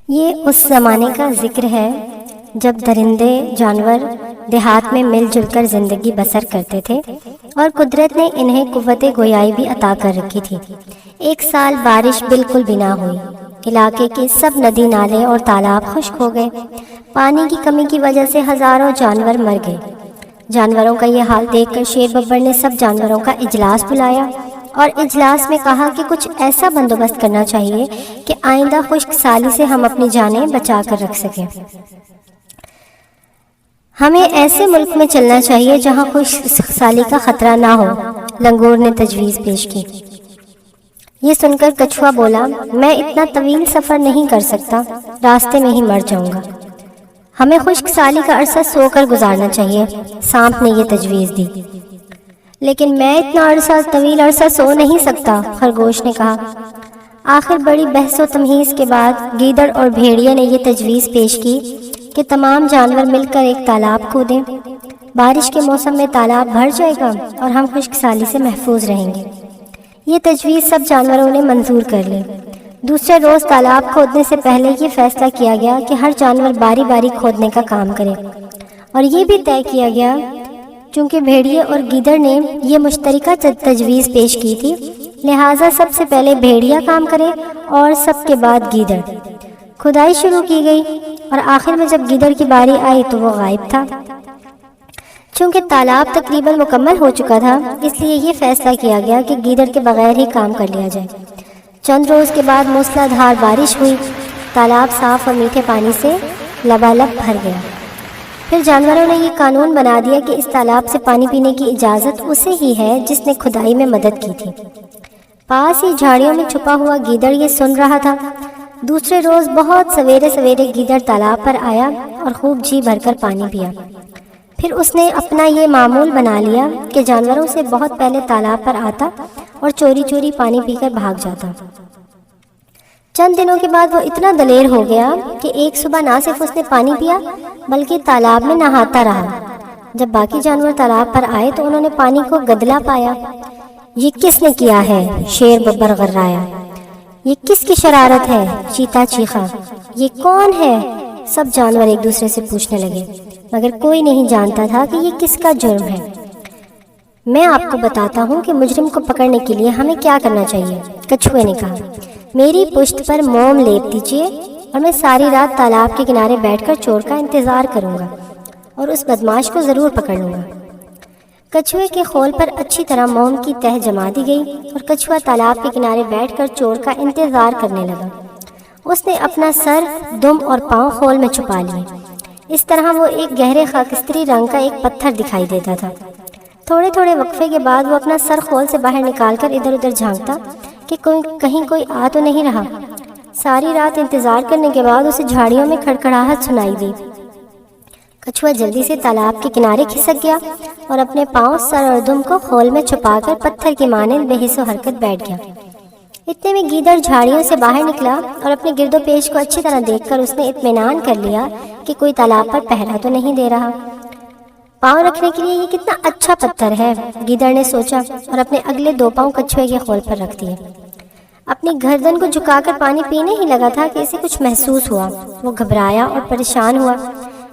یہ اس زمانے کا ذکر ہے جب درندے جانور دیہات میں مل جل کر زندگی بسر کرتے تھے اور قدرت نے انہیں قوت گویائی بھی عطا کر رکھی تھی۔ ایک سال بارش بالکل بھی نہ ہوئی، علاقے کے سب ندی نالے اور تالاب خشک ہو گئے۔ پانی کی کمی کی وجہ سے ہزاروں جانور مر گئے۔ جانوروں کا یہ حال دیکھ کر شیر ببر نے سب جانوروں کا اجلاس بلایا اور اجلاس میں کہا کہ کچھ ایسا بندوبست کرنا چاہیے کہ آئندہ خشک سالی سے ہم اپنی جانیں بچا کر رکھ سکیں۔ ہمیں ایسے ملک میں چلنا چاہیے جہاں خشک سالی کا خطرہ نہ ہو، لنگور نے تجویز پیش کی۔ یہ سن کر کچھوا بولا، میں اتنا طویل سفر نہیں کر سکتا، راستے میں ہی مر جاؤں گا۔ ہمیں خشک سالی کا عرصہ سو کر گزارنا چاہیے، سانپ نے یہ تجویز دی۔ لیکن میں اتنا طویل عرصہ سو نہیں سکتا، خرگوش نے کہا۔ آخر بڑی بحث و تمہیز کے بعد گیدڑ اور بھیڑیے نے یہ تجویز پیش کی کہ تمام جانور مل کر ایک تالاب کھودیں۔ بارش کے موسم میں تالاب بھر جائے گا اور ہم خشک سالی سے محفوظ رہیں گے۔ یہ تجویز سب جانوروں نے منظور کر لی۔ دوسرے روز تالاب کھودنے سے پہلے یہ فیصلہ کیا گیا کہ ہر جانور باری باری کھودنے کا کام کرے، اور یہ بھی طے کیا گیا چونکہ بھیڑیے اور گیدڑ نے یہ مشترکہ تجویز پیش کی تھی، لہٰذا سب سے پہلے بھیڑیا کام کرے اور سب کے بعد گیدڑ۔ کھدائی شروع کی گئی اور آخر میں جب گیدڑ کی باری آئی تو وہ غائب تھا۔ چونکہ تالاب تقریباً مکمل ہو چکا تھا، اس لیے یہ فیصلہ کیا گیا کہ گیدڑ کے بغیر ہی کام کر لیا جائے۔ چند روز کے بعد موسلا دھار بارش ہوئی، تالاب صاف اور میٹھے پانی سے لبالب بھر گیا۔ پھر جانوروں نے یہ قانون بنا دیا کہ اس تالاب سے پانی پینے کی اجازت اسے ہی ہے جس نے کھدائی میں مدد کی تھی۔ پاس ہی جھاڑیوں میں چھپا ہوا گیدڑ یہ سن رہا تھا۔ دوسرے روز بہت سویرے سویرے گیدڑ تالاب پر آیا اور خوب جی بھر کر پانی پیا۔ پھر اس نے اپنا یہ معمول بنا لیا کہ جانوروں سے بہت پہلے تالاب پر آتا اور چوری چوری پانی پی کر بھاگ جاتا۔ چند دنوں کے بعد وہ اتنا دلیر ہو گیا کہ ایک صبح نہ صرف اس نے پانی پیا بلکہ تالاب میں نہاتا رہا۔ جب باقی جانور تالاب پر آئے تو انہوں نے پانی کو گدلا پایا۔ یہ کس نے کیا ہے؟ شیر ببر غرایا۔ یہ کس کی شرارت ہے؟ چیتا چیخا۔ یہ کون ہے؟ سب جانور ایک دوسرے سے پوچھنے لگے، مگر کوئی نہیں جانتا تھا کہ یہ کس کا جرم ہے۔ میں آپ کو بتاتا ہوں کہ مجرم کو پکڑنے کے لیے ہمیں کیا کرنا چاہیے، کچھوے نے کہا۔ میری پشت پر موم لیپ دیجیے اور میں ساری رات تالاب کے کنارے بیٹھ کر چور کا انتظار کروں گا اور اس بدماش کو ضرور پکڑ لوں گا۔ کچھوے کے خول پر اچھی طرح موم کی تہ جما دی گئی اور کچھوا تالاب کے کنارے بیٹھ کر چور کا انتظار کرنے لگا۔ اس نے اپنا سر، دم اور پاؤں خول میں چھپا لیے۔ اس طرح وہ ایک گہرے خاکستری رنگ کا ایک پتھر دکھائی دیتا تھا۔ تھوڑے تھوڑے وقفے کے بعد وہ اپنا سر خول سے باہر نکال کر ادھر ادھر جھانکتا کہ کہیں کوئی آ تو نہیں رہا۔ ساری رات انتظار کرنے کے بعد اسے جھاڑیوں میں کھڑکھڑاہٹ سنائی دی۔ کچھوا جلدی سے تالاب کے کنارے کھسک گیا اور اپنے پاؤں، سر اور دم کو خول میں چھپا کر پتھر کی مانند بے حس و حرکت بیٹھ گیا۔ اتنے میں گیدڑ جھاڑیوں سے باہر نکلا اور اپنے گرد و پیش کو اچھی طرح دیکھ کر اس نے اطمینان کر لیا کہ کوئی تالاب پر پہرا تو نہیں دے رہا۔ پاؤں رکھنے کے لیے یہ کتنا اچھا پتھر ہے، گیدڑ نے سوچا اور اپنے اگلے 2 پاؤں کچھوے کے خول پر رکھ دیے۔ اپنی گردن کو جھکا کر پانی پینے ہی لگا تھا کہ اسے کچھ محسوس ہوا۔ وہ گھبرایا اور پریشان ہوا۔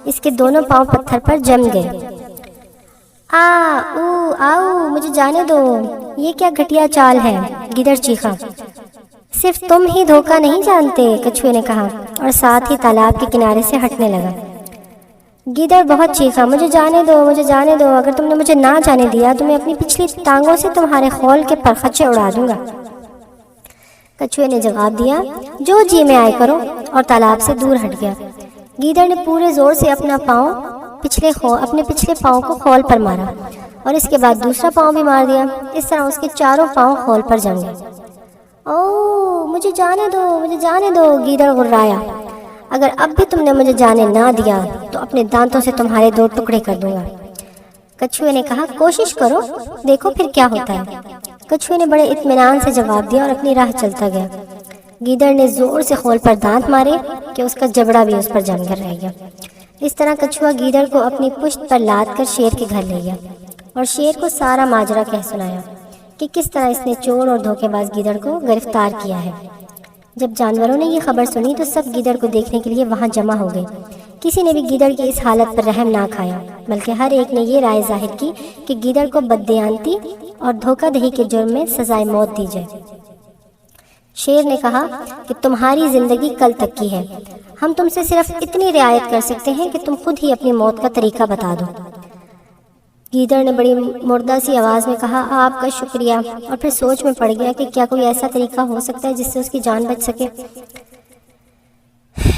اس کے دونوں پاؤں پتھر پر جم گئے۔ آؤ مجھے جانے دو، یہ کیا گھٹیا چال ہے، گیدڑ چیخا۔ صرف تم ہی دھوکہ نہیں جانتے، کچھوے نے کہا اور ساتھ ہی تالاب کے کنارے سے ہٹنے لگا۔ گیدڑ بہت چیخا، مجھے جانے دو، مجھے جانے دو، اگر تم نے مجھے نہ جانے دیا تو میں اپنی پچھلی ٹانگوں سے تمہارے خول کے پرخچے اڑا دوں گا۔ کچھوے نے جواب دیا، جو جی میں آئے کرو، اور تالاب سے دور ہٹ گیا۔ گیدڑ نے پورے زور سے اپنے پچھلے پاؤں کو خول پر مارا اور اس کے بعد دوسرا پاؤں بھی مار دیا۔ اس طرح اس کے چاروں پاؤں خول پر جم گئے۔ او مجھے جانے دو، مجھے جانے دو، گیدڑ غرایا۔ اگر اب بھی تم نے مجھے جانے نہ دیا تو اپنے دانتوں سے تمہارے 2 ٹکڑے کر دوں گا۔ کچھوے نے کہا، کوشش کرو، دیکھو پھر کیا ہوتا ہے۔ کچھوے نے بڑے اطمینان سے جواب دیا اور اپنی راہ چلتا گیا۔ گیدڑ نے زور سے خول پر دانت مارے کہ اس کا جبڑا بھی اس پر جم کر رہ گیا۔ اس طرح کچھوا گیدڑ کو اپنی پشت پر لاد کر شیر کے گھر لے گیا اور شیر کو سارا ماجرا کہہ سنایا کہ کس طرح اس نے چور اور دھوکے باز گیدڑ کو گرفتار کیا ہے۔ جب جانوروں نے یہ خبر سنی تو سب گیدڑ کو دیکھنے کے لیے وہاں جمع ہو گئے۔ کسی نے بھی گیدڑ کی اس حالت پر رحم نہ کھایا، بلکہ ہر ایک نے یہ رائے ظاہر کی کہ گیدڑ کو بددیانتی اور دھوکہ دہی کے جرم میں سزائے موت دی جائے۔ شیر نے کہا کہ تمہاری زندگی کل تک کی ہے، ہم تم سے صرف اتنی رعایت کر سکتے ہیں کہ تم خود ہی اپنی موت کا طریقہ بتا دو۔ گیدڑ نے بڑی مردہ سی آواز میں کہا آپ کا شکریہ، اور پھر سوچ میں پڑ گیا کہ کیا کوئی ایسا طریقہ ہو سکتا ہے جس سے اس کی جان بچ سکے۔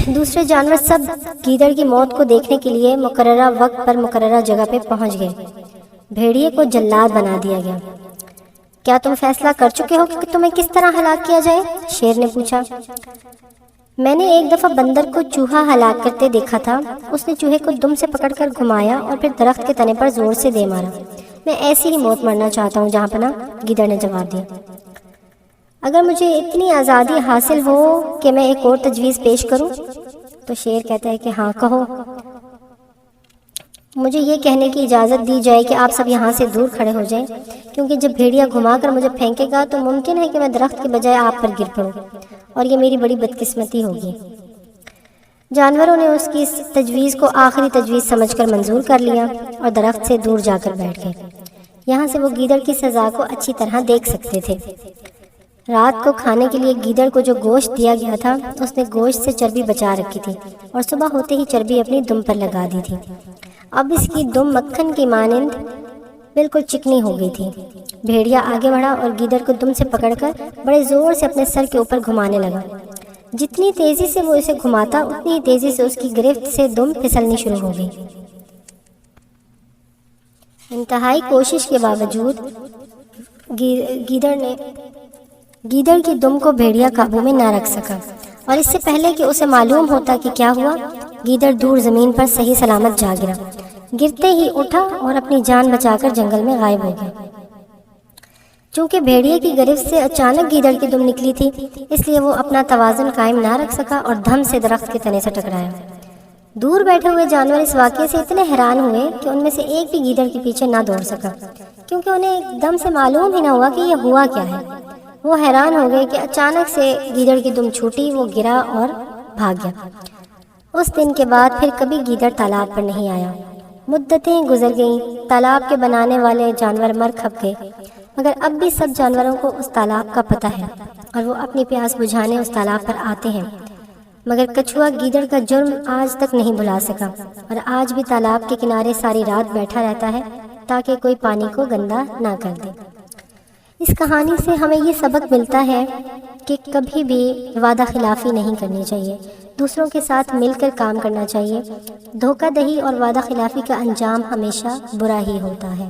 دوسرے جانور سب گیدڑ کی موت کو دیکھنے کے لیے مقررہ وقت پر مقررہ جگہ پہ پہنچ گئے۔ بھیڑیے کو جلاد بنا دیا گیا۔ کیا تم فیصلہ کر چکے ہو کہ تمہیں کس طرح ہلاک کیا جائے؟ شیر نے پوچھا۔ میں نے ایک دفعہ بندر کو چوہا ہلاک کرتے دیکھا تھا، اس نے چوہے کو دم سے پکڑ کر گھمایا اور پھر درخت کے تنے پر زور سے دے مارا۔ میں ایسی ہی موت مرنا چاہتا ہوں جہاں پناہ، گیدڑ نے جواب دیا۔ اگر مجھے اتنی آزادی حاصل ہو کہ میں ایک اور تجویز پیش کروں تو شیر کہتا ہے کہ ہاں کہو۔ مجھے یہ کہنے کی اجازت دی جائے کہ آپ سب یہاں سے دور کھڑے ہو جائیں، کیونکہ جب بھیڑیا گھما کر مجھے پھینکے گا تو ممکن ہے کہ میں درخت کے بجائے آپ پر گر پڑوں، اور یہ میری بڑی بدقسمتی ہوگی۔ جانوروں نے اس کی اس تجویز کو آخری تجویز سمجھ کر منظور کر لیا اور درخت سے دور جا کر بیٹھ گئے۔ یہاں سے وہ گیدڑ کی سزا کو اچھی طرح دیکھ سکتے تھے۔ رات کو کھانے کے لیے گیدڑ کو جو گوشت دیا گیا تھا اس نے گوشت سے چربی بچا رکھی تھی اور صبح ہوتے ہی چربی اپنی دم پر لگا دی تھی۔ اب اس کی دم مکھن کی مانند بالکل چکنی ہو گئی تھی۔ بھیڑیا آگے بڑھا اور گیدڑ کو دم سے پکڑ کر بڑے زور سے اپنے سر کے اوپر گھمانے لگا۔ جتنی تیزی سے وہ اسے گھماتا اتنی ہی تیزی سے اس کی گرفت سے دم پھسلنی شروع ہو گئی۔ انتہائی کوشش کے باوجود گیدڑ کی دم کو بھیڑیا قابو میں نہ رکھ سکا، اور اس سے پہلے کہ اسے معلوم ہوتا کہ کیا ہوا، گیدڑ دور زمین پر صحیح سلامت جا گرا۔ گرتے ہی اٹھا اور اپنی جان بچا کر جنگل میں غائب ہو گیا۔ چونکہ بھیڑیے کی گرفت سے اچانک گیدڑ کی دم نکلی تھی، اس لیے وہ اپنا توازن قائم نہ رکھ سکا اور دھم سے درخت کے تنے سے ٹکرایا۔ دور بیٹھے ہوئے جانور اس واقعے سے اتنے حیران ہوئے کہ ان میں سے ایک بھی گیدڑ کے پیچھے نہ دوڑ سکا، کیونکہ انہیں ایک دم سے معلوم ہی نہ ہوا کہ یہ ہوا کیا ہے۔ وہ حیران ہو گئے کہ اچانک سے گیدڑ کی دم چھوٹی، وہ گرا اور بھاگ گیا۔ اس دن کے بعد پھر کبھی گیدڑ تالاب پر نہیں آیا۔ مدتیں گزر گئیں، تالاب کے بنانے والے جانور مر کھپ گئے، مگر اب بھی سب جانوروں کو اس تالاب کا پتہ ہے اور وہ اپنی پیاس بجھانے اس تالاب پر آتے ہیں۔ مگر کچھوا گیدڑ کا جرم آج تک نہیں بھلا سکا، اور آج بھی تالاب کے کنارے ساری رات بیٹھا رہتا ہے تاکہ کوئی پانی کو گندا نہ کر دے۔ اس کہانی سے ہمیں یہ سبق ملتا ہے کہ کبھی بھی وعدہ خلافی نہیں کرنی چاہیے، دوسروں کے ساتھ مل کر کام کرنا چاہیے۔ دھوکہ دہی اور وعدہ خلافی کا انجام ہمیشہ برا ہی ہوتا ہے۔